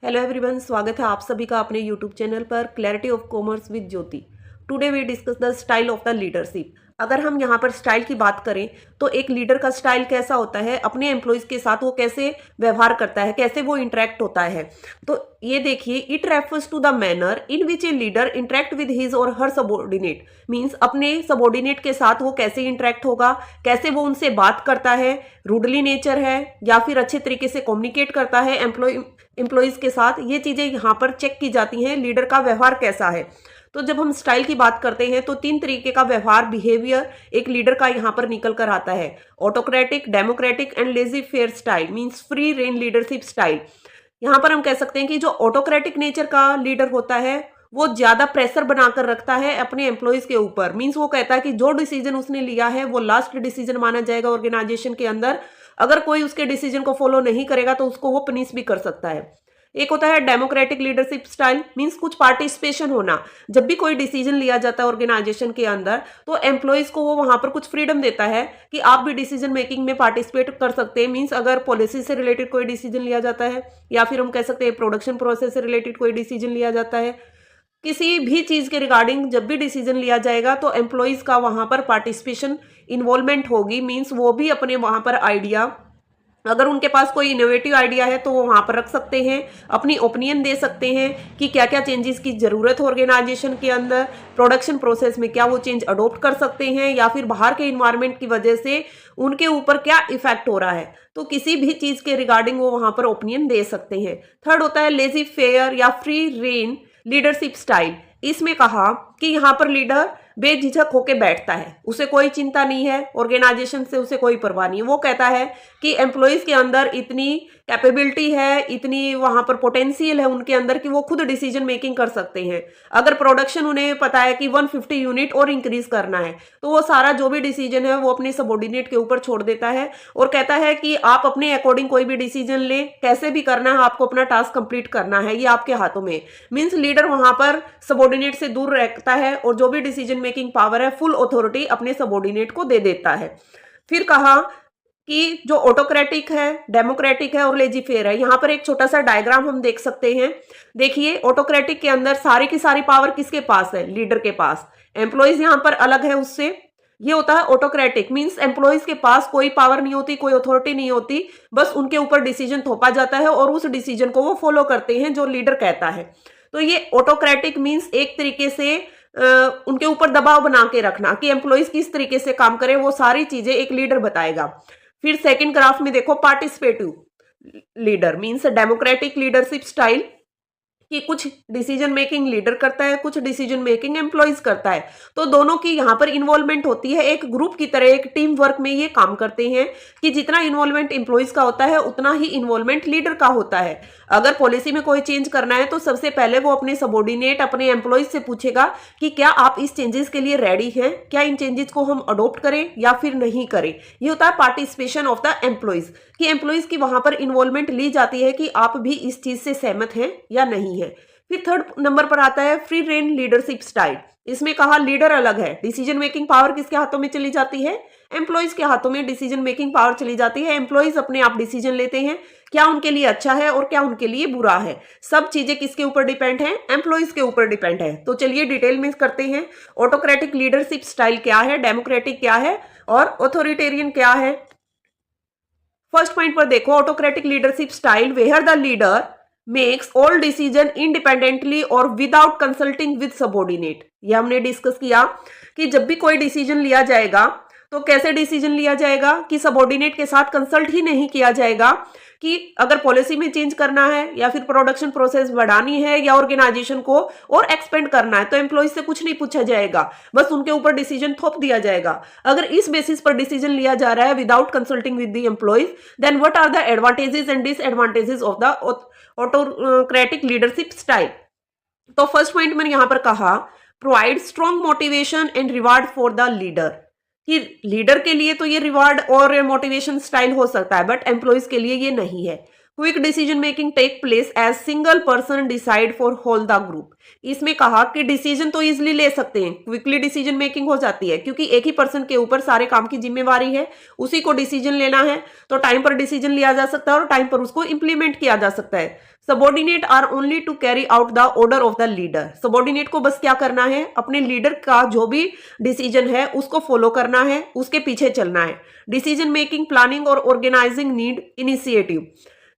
Hello everyone, स्वागत है आप सभी का अपने यूट्यूब चैनल पर clarity of commerce with Jyoti. Today we discuss the style of the leadership. अगर हम यहाँ पर स्टाइल की बात करें तो एक लीडर का स्टाइल कैसा होता है, अपने एम्प्लॉयज के साथ वो कैसे व्यवहार करता है, कैसे वो इंटरेक्ट होता है। तो ये देखिए, it refers to the manner in which a leader interact with his or her subordinate. Means अपने सबॉर्डिनेट के साथ वो कैसे इंटरेक्ट होगा, कैसे वो उनसे बात करता है, रूडली नेचर है या फिर अच्छे तरीके से कम्युनिकेट करता है एम्प्लॉयज के साथ। ये चीजें यहाँ पर चेक की जाती हैं, लीडर का व्यवहार कैसा है। तो जब हम स्टाइल की बात करते हैं तो 3 तरीके का व्यवहार, बिहेवियर एक लीडर का यहाँ पर निकल कर आता है। Autocratic, democratic and lazy fair style means free rein leadership style. यहाँ पर हम कह सकते हैं कि जो ऑटोक्रेटिक नेचर का लीडर होता है वो ज्यादा प्रेशर बनाकर रखता है अपने एम्प्लॉयज के ऊपर। मीन्स वो कहता है कि जो डिसीजन उसने लिया है वो लास्ट डिसीजन माना जाएगा ऑर्गेनाइजेशन के अंदर। अगर कोई उसके डिसीजन को फॉलो नहीं करेगा तो उसको वो पनिश भी कर सकता है। एक होता है डेमोक्रेटिक लीडरशिप स्टाइल, मींस कुछ पार्टिसिपेशन होना। जब भी कोई डिसीजन लिया जाता है ऑर्गेनाइजेशन के अंदर तो एम्प्लॉयज को वो वहां पर कुछ फ्रीडम देता है कि आप भी डिसीजन मेकिंग में पार्टिसिपेट कर सकते हैं। मींस अगर पॉलिसी से रिलेटेड कोई डिसीजन लिया जाता है या फिर हम कह सकते हैं प्रोडक्शन प्रोसेस से रिलेटेड कोई डिसीजन लिया जाता है, किसी भी चीज के रिगार्डिंग जब भी डिसीजन लिया जाएगा तो एम्प्लॉयज का वहां पर पार्टिसिपेशन, इन्वॉल्वमेंट होगी। मींस वो भी अपने वहां पर आइडिया, अगर उनके पास कोई इनोवेटिव आइडिया है तो वो वहां पर रख सकते हैं, अपनी ओपिनियन दे सकते हैं कि क्या क्या चेंजेस की जरूरत है ऑर्गेनाइजेशन के अंदर, प्रोडक्शन प्रोसेस में क्या वो चेंज अडॉप्ट कर सकते हैं या फिर बाहर के इन्वायरमेंट की वजह से उनके ऊपर क्या इफेक्ट हो रहा है। तो किसी भी चीज के रिगार्डिंग वो वहां पर ओपिनियन दे सकते हैं। थर्ड होता है लेजी फेयर या फ्री रेन लीडरशिप स्टाइल। इसमें कहा कि यहाँ पर लीडर बेझिझक होके बैठता है, उसे कोई चिंता नहीं है, ऑर्गेनाइजेशन से उसे कोई परवाह नहीं है। वो कहता है कि एम्प्लॉयज के अंदर इतनी कैपेबिलिटी है, इतनी वहां पर पोटेंशियल है उनके अंदर कि वो खुद डिसीजन मेकिंग कर सकते हैं। अगर प्रोडक्शन उन्हें पता है कि 150 यूनिट और इंक्रीज करना है तो वो सारा जो भी डिसीजन है वो अपने सबॉर्डिनेट के ऊपर छोड़ देता है और कहता है कि आप अपने अकॉर्डिंग कोई भी डिसीजन लें, कैसे भी करना है, आपको अपना टास्क कंप्लीट करना है, ये आपके हाथों में। मीन्स लीडर वहां पर सबॉर्डिनेट से दूर रहता है और जो भी डिसीजन मेकिंग पावर है, फुल अथॉरिटी अपने सबॉर्डिनेट को दे देता है। फिर कहा कि जो ऑटोक्रेटिक है, डेमोक्रेटिक है और लेजी फेयर है। यहाँ पर एक छोटा सा डायग्राम हम देख सकते हैं। देखिए, ऑटोक्रेटिक के अंदर सारी की सारी पावर किसके पास है? लीडर के पास। एम्प्लॉयज यहाँ पर अलग है उससे। ये होता है ऑटोक्रेटिक, मींस एम्प्लॉयज के पास कोई पावर नहीं होती, कोई अथॉरिटी नहीं होती, बस उनके ऊपर डिसीजन थोपा जाता है और उस डिसीजन को वो फॉलो करते हैं जो लीडर कहता है। तो ये ऑटोक्रेटिक मींस एक तरीके से उनके ऊपर दबाव बना के रखना कि एम्प्लॉयज किस तरीके से काम करें, वो सारी चीजें एक लीडर बताएगा। फिर सेकंड ग्राफ में देखो, participative leader means democratic leadership style कि कुछ डिसीजन मेकिंग लीडर करता है, कुछ डिसीजन मेकिंग एम्प्लॉयज करता है। तो दोनों की यहाँ पर इन्वॉल्वमेंट होती है, एक ग्रुप की तरह, एक टीम वर्क में ये काम करते हैं कि जितना इन्वॉल्वमेंट एम्प्लॉयज का होता है उतना ही इन्वॉल्वमेंट लीडर का होता है। अगर पॉलिसी में कोई चेंज करना है तो सबसे पहले वो अपने सबॉर्डिनेट, अपने एम्प्लॉयज से पूछेगा कि क्या आप इस चेंजेस के लिए रेडी हैं, क्या इन चेंजेस को हम अडॉप्ट करें या फिर नहीं करें। ये होता है पार्टिसिपेशन ऑफ द एम्प्लॉयज, कि एम्प्लॉयज की वहां पर इन्वॉल्वमेंट ली जाती है कि आप भी इस चीज से सहमत हैं या नहीं है। फिर थर्ड नंबर पर आता है फ्री रेन लीडरशिप स्टाइल। इसमें कहा लीडर अलग है, डिसीजन मेकिंग पावर किसके हाथों में चली जाती है? एम्प्लॉयज के हाथों में डिसीजन मेकिंग पावर चली जाती है। एम्प्लॉयज अपने आप डिसीजन लेते हैं क्या उनके लिए अच्छा है और क्या उनके लिए बुरा है। सब चीजें किसके ऊपर डिपेंड है? एम्प्लॉयज के ऊपर डिपेंड है। तो चलिए डिटेल में करते हैं। ऑटोक्रेटिक लीडरशिप स्टाइल क्या है, डेमोक्रेटिक क्या है और ऑथोरिटेरियन क्या है। फर्स्ट पॉइंट पर देखो, autocratic leadership style where the leader makes all decision independently और विदाउट कंसल्टिंग विद सबॉर्डिनेट। ये हमने डिस्कस किया कि जब भी कोई डिसीजन लिया जाएगा तो कैसे डिसीजन लिया जाएगा कि सबॉर्डिनेट के साथ कंसल्ट ही नहीं किया जाएगा कि अगर पॉलिसी में चेंज करना है या फिर प्रोडक्शन प्रोसेस बढ़ानी है या ऑर्गेनाइजेशन को और एक्सपेंड करना है तो एम्प्लॉयज से कुछ नहीं पूछा जाएगा, बस उनके ऊपर डिसीजन थोप दिया जाएगा। अगर इस बेसिस पर डिसीजन लिया जा रहा है without consulting with the employees, then what are the advantages and disadvantages of the autocratic leadership style. तो फर्स्ट पॉइंट मैंने यहां पर कहा, provide strong motivation and reward for the leader, कि लीडर के लिए तो ये रिवार्ड और मोटिवेशन स्टाइल हो सकता है बट एम्प्लॉयज के लिए ये नहीं है। Quick decision making take place as single person decide for whole the group. इसमें कहा कि डिसीजन तो इजिली ले सकते हैं, क्विकली डिसीजन मेकिंग हो जाती है क्योंकि एक ही पर्सन के ऊपर सारे काम की जिम्मेवारी है, उसी को डिसीजन लेना है तो टाइम पर डिसीजन लिया जा सकता है और टाइम पर उसको इंप्लीमेंट किया जा सकता है। Subordinate are only to carry out the order of the leader. Subordinate को बस क्या करना है, अपने लीडर का जो भी डिसीजन है उसको फॉलो करना है, उसके पीछे चलना है। डिसीजन मेकिंग, प्लानिंग और ऑर्गेनाइजिंग नीड इनिशिएटिव,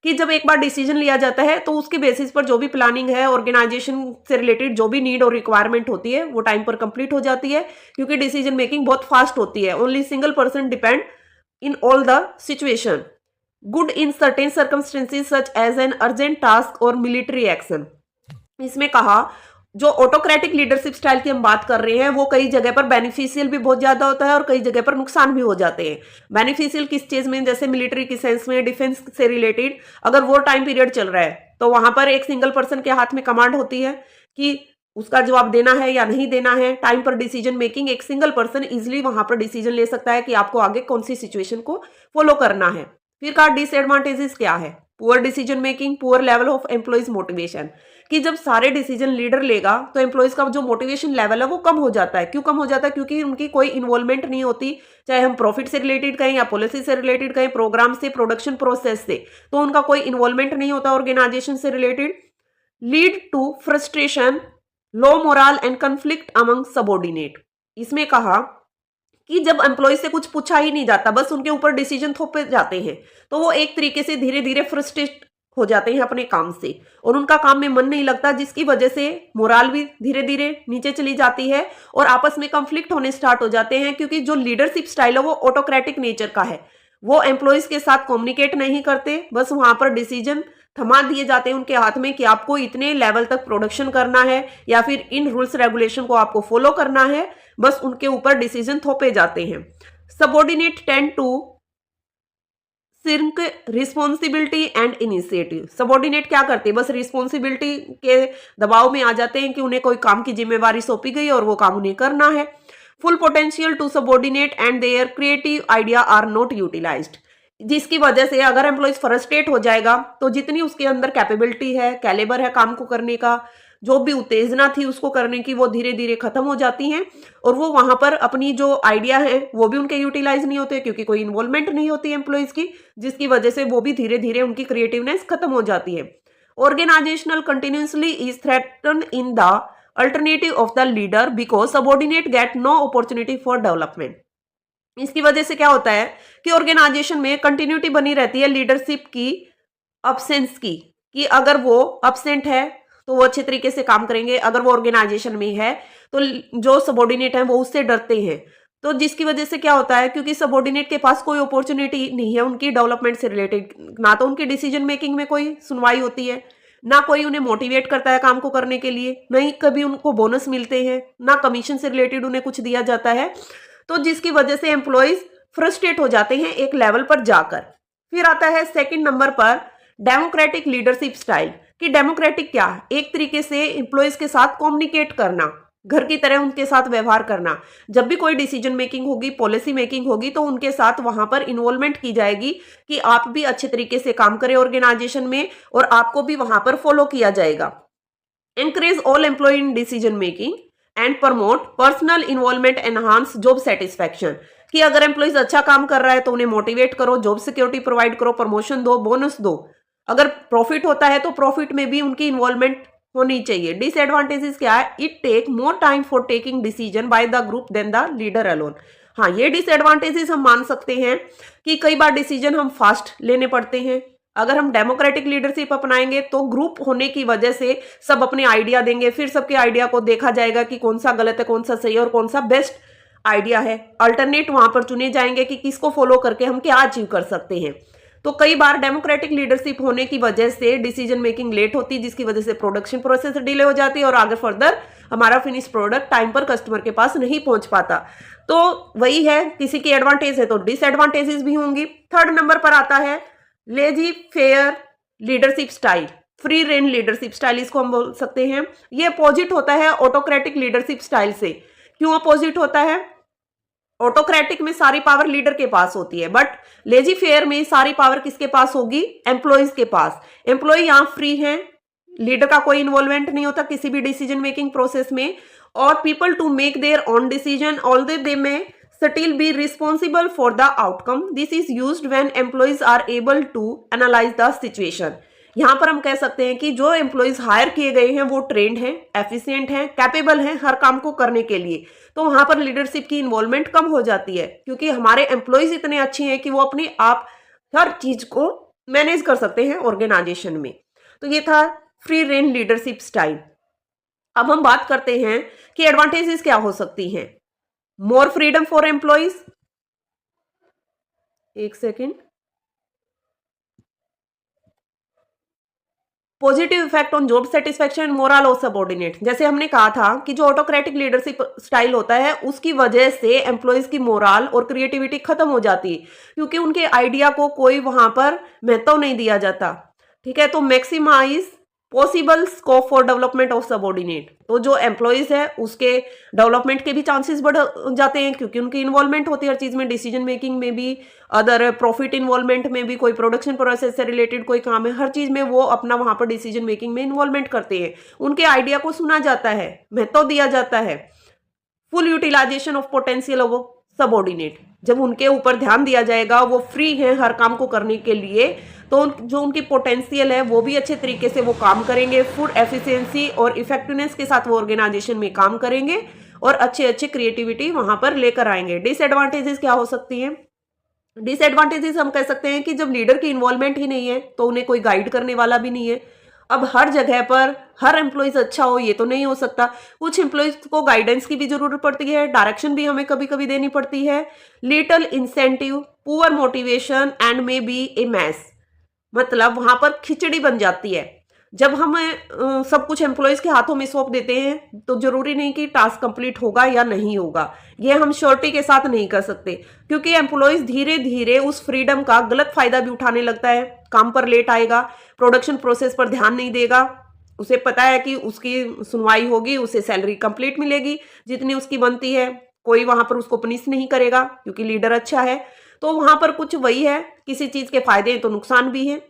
कि जब एक बार डिसीजन लिया जाता है तो उसके बेसिस पर जो भी प्लानिंग है, ऑर्गेनाइजेशन से रिलेटेड जो भी नीड और रिक्वायरमेंट होती है वो टाइम पर कंप्लीट हो जाती है, क्योंकि डिसीजन मेकिंग बहुत फास्ट होती है। Only single person depend in all the situation, good in certain circumstances such as an urgent task और मिलिट्री एक्शन। इसमें कहा जो ऑटोक्रेटिक लीडरशिप स्टाइल की हम बात कर रहे हैं वो कई जगह पर बेनिफिशियल भी बहुत ज्यादा होता है और कई जगह पर नुकसान भी हो जाते हैं। बेनिफिशियल किस चीज में, जैसे मिलिट्री की सेंस में, डिफेंस से रिलेटेड अगर वो टाइम पीरियड चल रहा है तो वहां पर एक सिंगल पर्सन के हाथ में कमांड होती है कि उसका जवाब देना है या नहीं देना है। टाइम पर डिसीजन मेकिंग, एक सिंगल पर्सन इजिली वहां पर डिसीजन ले सकता है कि आपको आगे कौन सी सिचुएशन को फॉलो करना है। फिर कहा डिसएडवांटेजेस क्या है, poor decision making, poor level of employees motivation, कि जब सारे डिसीजन लीडर लेगा तो एम्प्लॉइज का जो मोटिवेशन लेवल है वो कम हो जाता है। क्यों कम हो जाता है? क्योंकि उनकी कोई इन्वॉल्वमेंट नहीं होती, चाहे हम प्रॉफिट से रिलेटेड कहें या पॉलिसी से रिलेटेड कहें, प्रोग्राम से, प्रोडक्शन प्रोसेस से, तो उनका कोई इन्वॉल्वमेंट नहीं होता ऑर्गेनाइजेशन से रिलेटेड। Lead to frustration, low morale and conflict among subordinate. इसमें कहा कि जब एम्प्लॉय से कुछ पूछा ही नहीं जाता, बस उनके ऊपर डिसीजन थोपे जाते हैं, तो वो एक तरीके से धीरे धीरे फ्रस्ट्रेट हो जाते हैं अपने काम से और उनका काम में मन नहीं लगता, जिसकी वजह से मोराल भी धीरे धीरे नीचे चली जाती है और आपस में कंफ्लिक्ट होने स्टार्ट हो जाते हैं। क्योंकि जो लीडरशिप स्टाइल है वो ऑटोक्रेटिक नेचर का है, वो एम्प्लॉयज के साथ कम्युनिकेट नहीं करते, बस वहां पर डिसीजन थमा दिए जाते हैं उनके हाथ में कि आपको इतने लेवल तक प्रोडक्शन करना है या फिर इन रूल्स रेगुलेशन को आपको फॉलो करना है, बस उनके ऊपर डिसीजन थोपे जाते हैं। Subordinate tend to shirk responsibility and initiative. Subordinate क्या करते हैं, बस रिस्पॉन्सिबिलिटी के दबाव में आ जाते हैं कि उन्हें कोई काम की जिम्मेवारी सौंपी गई और वो काम उन्हें करना है। Full potential to subordinate and their creative idea are not utilized, जिसकी वजह से अगर एम्प्लॉइज फ्रस्ट्रेट हो जाएगा तो जितनी उसके अंदर कैपेबिलिटी है, कैलिबर है काम को करने का, जो भी उत्तेजना थी उसको करने की, वो धीरे धीरे खत्म हो जाती हैं और वो वहां पर अपनी जो आइडिया है वो भी उनके यूटिलाइज नहीं होते, क्योंकि कोई इन्वॉल्वमेंट नहीं होती एम्प्लॉइज की, जिसकी वजह से वो भी धीरे धीरे उनकी क्रिएटिवनेस खत्म हो जाती है। Organizational continuously is threaten in the alternative of the leader because subordinate get no opportunity for development. इसकी वजह से क्या होता है कि ऑर्गेनाइजेशन में कंटिन्यूटी बनी रहती है लीडरशिप की अब्सेंस की, कि अगर वो अब्सेंट है तो वो अच्छे तरीके से काम करेंगे, अगर वो ऑर्गेनाइजेशन में है तो जो सबॉर्डिनेट है वो उससे डरते हैं। तो जिसकी वजह से क्या होता है, क्योंकि सबॉर्डिनेट के पास कोई अपॉर्चुनिटी नहीं है उनकी डेवलपमेंट से रिलेटेड, ना तो उनकी डिसीजन मेकिंग में कोई सुनवाई होती है, ना कोई उन्हें मोटिवेट करता है काम को करने के लिए, नहीं कभी उनको बोनस मिलते हैं, ना कमीशन से रिलेटेड उन्हें कुछ दिया जाता है, तो जिसकी वजह से एम्प्लॉयज फ्रस्ट्रेट हो जाते हैं एक लेवल पर जाकर। फिर आता है सेकंड नंबर पर डेमोक्रेटिक लीडरशिप स्टाइल, कि डेमोक्रेटिक क्या, एक तरीके से एम्प्लॉयज के साथ कम्युनिकेट करना, घर की तरह उनके साथ व्यवहार करना। जब भी कोई डिसीजन मेकिंग होगी, पॉलिसी मेकिंग होगी, तो उनके साथ वहां पर इन्वॉल्वमेंट की जाएगी कि आप भी अच्छे तरीके से काम करें ऑर्गेनाइजेशन में और आपको भी वहां पर फॉलो किया जाएगा। Encourage all employee in decision making and promote personal involvement, enhance job satisfaction, कि अगर एम्प्लॉइज अच्छा काम कर रहा है तो उन्हें मोटिवेट करो, जॉब सिक्योरिटी प्रोवाइड करो, प्रमोशन दो, बोनस दो। अगर प्रॉफिट होता है तो प्रॉफिट में भी उनकी इन्वॉल्वमेंट होनी चाहिए। डिसएडवांटेजेस क्या है, it take more time for taking decision by the group then the leader alone. हाँ, ये डिसएडवांटेजेस हम मान सकते हैं कि कई बार डिसीजन हम फास्ट लेने पड़ते हैं। अगर हम डेमोक्रेटिक लीडरशिप अपनाएंगे तो ग्रुप होने की वजह से सब अपने आइडिया देंगे, फिर सबके आइडिया को देखा जाएगा कि कौन सा गलत है, कौन सा सही है और कौन सा बेस्ट आइडिया है। अल्टरनेट वहां पर चुने जाएंगे कि किसको फॉलो करके हम क्या अचीव कर सकते हैं। तो कई बार डेमोक्रेटिक लीडरशिप होने की वजह से डिसीजन मेकिंग लेट होती है, जिसकी वजह से प्रोडक्शन प्रोसेस डिले हो जाती है और आगे फर्दर हमारा फिनिश प्रोडक्ट टाइम पर कस्टमर के पास नहीं पहुंच पाता। तो वही है, किसी की एडवांटेज है तो डिसएडवांटेजेस भी होंगी। थर्ड नंबर पर आता है lazy fair leadership style, free rein leadership style इसको हम बोल सकते हैं। ये अपोजिट होता है ऑटोक्रेटिक लीडरशिप स्टाइल से। क्यों अपोजिट होता है? ऑटोक्रेटिक में सारी पावर लीडर के पास होती है, बट लेजी फेयर में सारी पावर किसके पास होगी? एम्प्लॉयज के पास। एम्प्लॉय यहाँ फ्री हैं, लीडर का कोई इन्वॉल्वमेंट नहीं होता किसी भी डिसीजन मेकिंग प्रोसेस में, और people to make their own decision although they may still be responsible for the outcome. This is used when employees are able to analyze the situation. यहाँ पर हम कह सकते हैं कि जो एम्प्लॉयज हायर किए गए हैं वो ट्रेंड हैं, एफिशिएंट हैं, कैपेबल हैं हर काम को करने के लिए। तो वहां पर लीडरशिप की इन्वॉल्वमेंट कम हो जाती है, क्योंकि हमारे एम्प्लॉयज इतने अच्छे हैं कि वो अपने आप हर चीज को मैनेज कर सकते हैं ऑर्गेनाइजेशन में। तो ये था फ्री रेन लीडरशिप स्टाइल। अब हम बात करते हैं कि एडवांटेजेस क्या हो सकती हैं। मोर फ्रीडम फॉर एम्प्लॉयज, एक second. Positive effect on job satisfaction, moral और सबॉर्डिनेट। जैसे हमने कहा था कि जो ऑटोक्रेटिक लीडरशिप स्टाइल होता है उसकी वजह से एम्प्लॉयज की मोरल और क्रिएटिविटी खत्म हो जाती है, क्योंकि उनके आइडिया को कोई वहां पर महत्व नहीं दिया जाता। ठीक है, तो maximize possible scope for development of subordinate. तो जो एम्प्लॉयज है उसके डेवलपमेंट के भी चांसेस बढ़ जाते हैं, क्योंकि उनकी इन्वॉल्वमेंट होती है हर चीज में, डिसीजन मेकिंग में भी, अदर प्रॉफिट इन्वॉल्वमेंट में भी, कोई प्रोडक्शन प्रोसेस से रिलेटेड कोई काम है, हर चीज में वो अपना वहां पर डिसीजन मेकिंग में इन्वॉल्वमेंट करते हैं। उनके आइडिया को सुना जाता है, महत्व दिया जाता है। Full utilization of potential of subordinate, जब उनके ऊपर ध्यान दिया जाएगा, वो फ्री है हर काम को करने के लिए, तो जो उनकी पोटेंशियल है वो भी अच्छे तरीके से वो काम करेंगे। फुल एफिशिएंसी और इफेक्टिवनेस के साथ वो ऑर्गेनाइजेशन में काम करेंगे और अच्छे अच्छे क्रिएटिविटी वहां पर लेकर आएंगे। डिसएडवांटेजेस क्या हो सकती हैं? डिसएडवांटेजेस हम कह सकते हैं कि जब लीडर की इन्वॉल्वमेंट ही नहीं है तो उन्हें कोई गाइड करने वाला भी नहीं है। अब हर जगह पर हर एम्प्लॉयज अच्छा हो ये तो नहीं हो सकता, कुछ एम्प्लॉयज को गाइडेंस की भी जरूरत पड़ती है, डायरेक्शन भी हमें कभी कभी देनी पड़ती है। Little incentive, poor motivation and may be a mess, मतलब वहां पर खिचड़ी बन जाती है। जब हम सब कुछ एम्प्लॉयज के हाथों में सौंप देते हैं तो जरूरी नहीं कि टास्क कंप्लीट होगा या नहीं होगा, ये हम श्योरिटी के साथ नहीं कर सकते, क्योंकि एम्प्लॉयज धीरे धीरे उस फ्रीडम का गलत फायदा भी उठाने लगता है। काम पर लेट आएगा, प्रोडक्शन प्रोसेस पर ध्यान नहीं देगा, उसे पता है कि उसकी सुनवाई होगी, उसे सैलरी कंप्लीट मिलेगी जितनी उसकी बनती है, कोई वहां पर उसको पनिश नहीं करेगा क्योंकि लीडर अच्छा है। तो वहां पर कुछ वही है, किसी चीज के फायदे हैं तो नुकसान भी है।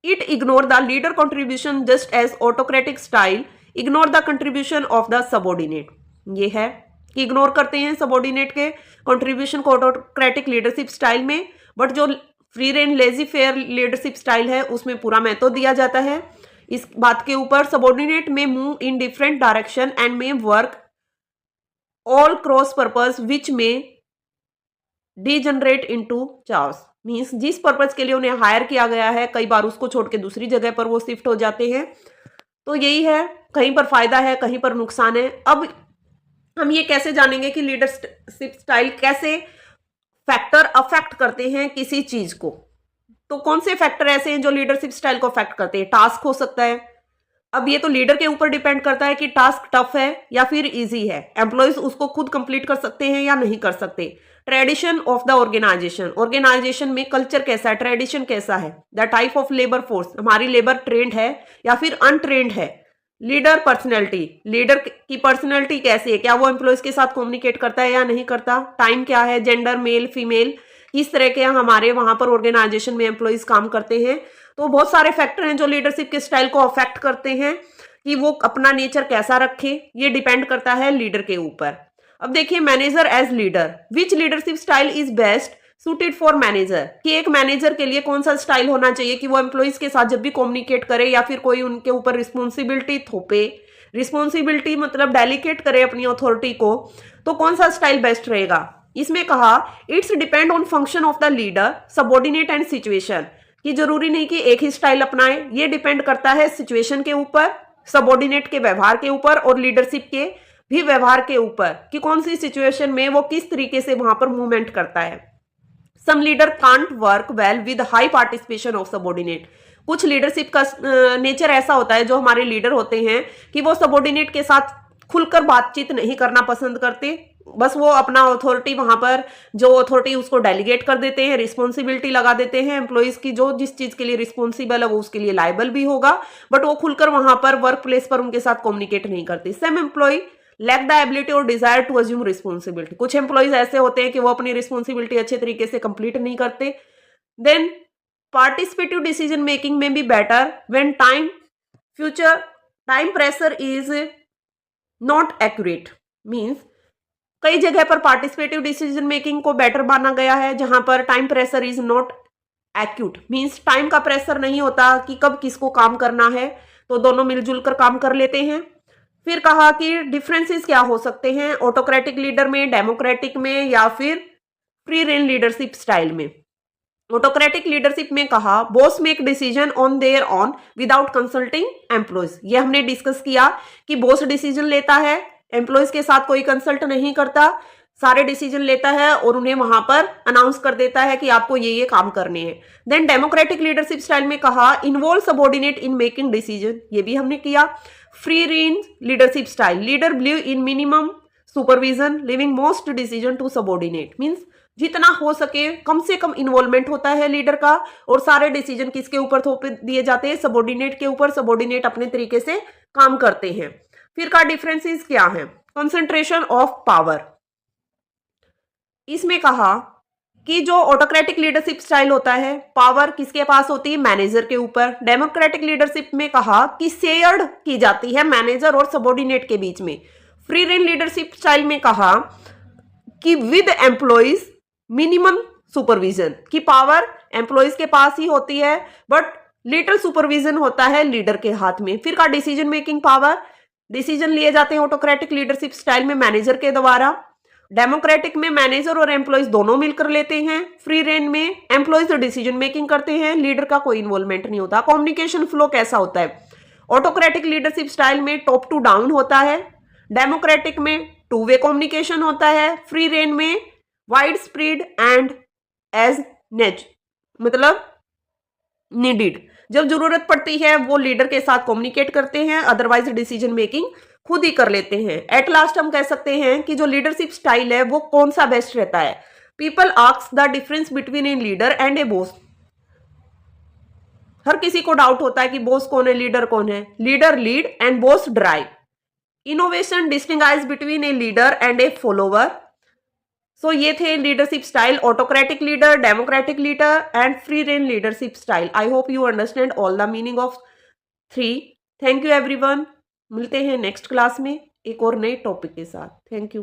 It ignore the leader contribution just as autocratic style ignore the contribution of the subordinate. ये है कि इग्नोर करते हैं सबॉर्डिनेट के कंट्रीब्यूशन को ऑटोक्रेटिक लीडरशिप स्टाइल में, बट जो free range lazy fair leadership style है उसमें पूरा महत्व दिया जाता है इस बात के ऊपर। Subordinate may move in different direction and may work all cross purpose which may degenerate into चार्स। मीन्स जिस पर्पज के लिए उन्हें हायर किया गया है कई बार उसको छोड़ के दूसरी जगह पर वो शिफ्ट हो जाते हैं। तो यही है, कहीं पर फायदा है कहीं पर नुकसान है। अब हम ये कैसे जानेंगे कि लीडरशिप स्टाइल कैसे फैक्टर अफेक्ट करते हैं किसी चीज को? तो कौन से फैक्टर ऐसे हैं जो लीडरशिप स्टाइल को अफेक्ट करते हैं? टास्क हो सकता है। अब ये तो लीडर के ऊपर डिपेंड करता है कि टास्क टफ है या फिर इजी है, एम्प्लॉयज उसको खुद कंप्लीट कर सकते हैं या नहीं कर सकते। Tradition of the organization, organization में कल्चर कैसा है, ट्रेडिशन कैसा है। The type of labour force, हमारी लेबर ट्रेंड है या फिर अनट्रेंड है। लीडर पर्सनैलिटी, लीडर की पर्सनैलिटी कैसी है, क्या वो एम्प्लॉयज के साथ कम्युनिकेट करता है या नहीं करता। टाइम क्या है, जेंडर मेल फीमेल, किस तरह के हमारे वहां पर ऑर्गेनाइजेशन में एम्प्लॉयज काम करते हैं। तो बहुत सारे फैक्टर हैं जो लीडरशिप के स्टाइल को अफेक्ट करते हैं कि वो अपना नेचर कैसा रखे, ये डिपेंड करता है लीडर के ऊपर। अब देखिए manager as leader, which leadership style is best suited for manager, कि एक मैनेजर के लिए कौन सा स्टाइल होना चाहिए कि वो एम्प्लॉयज के साथ जब भी कम्युनिकेट करे या फिर कोई उनके ऊपर रिस्पॉन्सिबिलिटी थोपे, रिस्पॉन्सिबिलिटी मतलब डेलीकेट करे अपनी अथॉरिटी को, तो कौन सा स्टाइल बेस्ट रहेगा। इसमें कहा it's depend on function of the leader, subordinate and situation, कि जरूरी नहीं कि एक ही स्टाइल अपनाए, ये डिपेंड करता है सिचुएशन के ऊपर, सबॉर्डिनेट के व्यवहार के ऊपर और लीडरशिप के भी व्यवहार के ऊपर कि कौन सी सिचुएशन में वो किस तरीके से वहां पर मूवमेंट करता है। Some leader can't work well with high participation of subordinate, कुछ लीडरशिप का नेचर ऐसा होता है जो हमारे लीडर होते हैं कि वो सबॉर्डिनेट के साथ खुलकर बातचीत नहीं करना पसंद करते, बस वो अपना अथॉरिटी वहां पर जो अथॉरिटी उसको डेलीगेट कर देते हैं, रिस्पॉन्सिबिलिटी लगा देते हैं एम्प्लॉयज की, जो जिस चीज के लिए रिस्पॉन्सिबल है वो उसके लिए लायबल भी होगा, बट वो खुलकर वहां पर वर्क प्लेस पर उनके साथ कम्युनिकेट नहीं करते। सम एम्प्लॉय लैक द एबिलिटी और डिजायर टू अज्यूम रिस्पॉन्सिबिलिटी, कुछ एम्प्लॉयज ऐसे होते हैं कि वो अपनी रिस्पॉन्सिबिलिटी अच्छे तरीके से कंप्लीट नहीं करते। देन पार्टिसिपेटिव डिसीजन मेकिंग में भी better when time pressure is not accurate, means कई जगह पर पार्टिसिपेटिव डिसीजन मेकिंग को बेटर माना गया है जहां पर time pressure is not acute means time का प्रेशर नहीं होता कि कब किसको काम करना है, तो दोनों मिलजुल कर काम कर लेते हैं। फिर कहा कि डिफरेंसेस क्या हो सकते हैं ऑटोक्रेटिक लीडर में, डेमोक्रेटिक में या फिर फ्री रेन लीडरशिप स्टाइल में। ऑटोक्रेटिक लीडरशिप में कहा boss make decision on their on without consulting employees. ये हमने डिस्कस किया कि बॉस डिसीजन लेता है, एम्प्लॉयज के साथ कोई कंसल्ट नहीं करता, सारे डिसीजन लेता है और उन्हें वहां पर अनाउंस कर देता है कि आपको ये काम करने हैं। देन डेमोक्रेटिक लीडरशिप स्टाइल में कहा involve subordinate in making decision, ये भी हमने किया। Free range leadership style leader believe in minimum supervision leaving most decision to subordinate means जितना हो सके कम से कम इन्वॉल्वमेंट होता है लीडर का और सारे डिसीजन किसके ऊपर थोप दिए जाते हैं, सबॉर्डिनेट के ऊपर। सबॉर्डिनेट अपने तरीके से काम करते हैं। फिर का डिफरेंसेस क्या है, कंसंट्रेशन ऑफ पावर। इसमें कहा कि जो ऑटोक्रेटिक लीडरशिप स्टाइल होता है पावर किसके पास होती है, मैनेजर के ऊपर। डेमोक्रेटिक लीडरशिप में कहा कि शेयर्ड की जाती है मैनेजर और सबॉर्डिनेट के बीच में। फ्री रेन लीडरशिप स्टाइल में कहा कि विद एम्प्लॉइज मिनिमम सुपरविजन की पावर एम्प्लॉइज के पास ही होती है बट लिटिल सुपरविजन होता है लीडर के हाथ में। फिर का डिसीजन मेकिंग पावर, डिसीजन लिए जाते हैं ऑटोक्रेटिक लीडरशिप स्टाइल में मैनेजर के द्वारा। डेमोक्रेटिक में मैनेजर और एम्प्लॉइज दोनों मिलकर लेते हैं। फ्री रेन में एम्प्लॉइज डिसीजन मेकिंग करते हैं, लीडर का कोई इन्वॉल्वमेंट नहीं होता। कम्युनिकेशन फ्लो कैसा होता है, ऑटोक्रेटिक लीडरशिप स्टाइल में टॉप टू डाउन होता है, डेमोक्रेटिक में टू वे कम्युनिकेशन होता है, फ्री रेन में वाइड स्प्रेड एंड एज नेच मतलब नीडेड, जब जरूरत पड़ती है वो लीडर के साथ कम्युनिकेट करते हैं, अदरवाइज डिसीजन मेकिंग खुद ही कर लेते हैं। एट लास्ट हम कह सकते हैं कि जो लीडरशिप स्टाइल है वो कौन सा बेस्ट रहता है। People ask the difference between a leader and a boss. हर किसी को डाउट होता है कि बॉस कौन है, लीडर कौन है। Leader lead and boss drive. Innovation distinguish between a leader and a follower. So ये थे leadership style, autocratic leader, democratic leader and free rein leadership style. I hope you understand all the meaning of 3। Thank you everyone. मिलते हैं next class में एक और नए topic के साथ। Thank you.